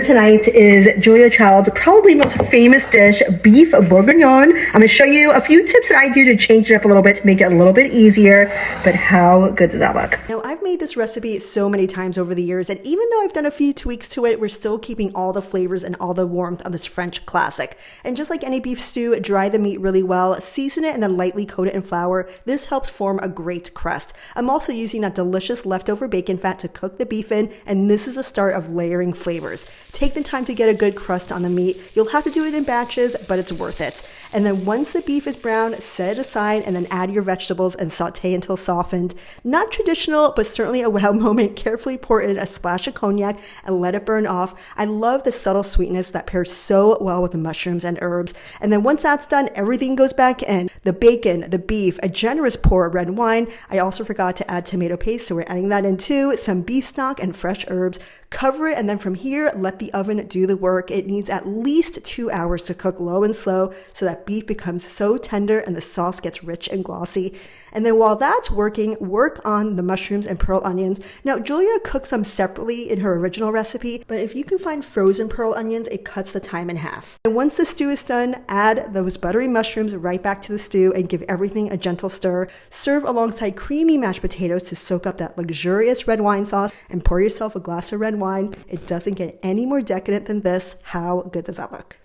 Tonight is Julia Child's probably most famous dish, beef bourguignon. I'm going to show you a few tips that I do to change it up a little bit to make it a little bit easier, but how good does that look? Now, I've made this recipe so many times over the years, and even though I've done a few tweaks to it, we're still keeping all the flavors and all the warmth of this French classic. And just like any beef stew, dry the meat really well, season it, and then lightly coat it in flour. This helps form a great crust. I'm also using that delicious leftover bacon fat to cook the beef in, and this is the start of layering flavors. Take the time to get a good crust on the meat. You'll have to do it in batches, but it's worth it. And then once the beef is brown, set it aside and then add your vegetables and saute until softened. Not traditional, but certainly a wow moment. Carefully pour in a splash of cognac and let it burn off. I love the subtle sweetness that pairs so well with the mushrooms and herbs. And then once that's done, everything goes back in. The bacon, the beef, a generous pour of red wine. I also forgot to add tomato paste, so we're adding that in too. Some beef stock and fresh herbs. Cover it, and then from here, let the oven do the work. It needs at least 2 hours to cook low and slow so that beef becomes so tender and the sauce gets rich and glossy. And then while that's working, work on the mushrooms and pearl onions. Now, Julia cooks them separately in her original recipe, but if you can find frozen pearl onions, it cuts the time in half. And once the stew is done, add those buttery mushrooms right back to the stew and give everything a gentle stir. Serve alongside creamy mashed potatoes to soak up that luxurious red wine sauce, and pour yourself a glass of red wine. It doesn't get any more decadent than this. How good does that look?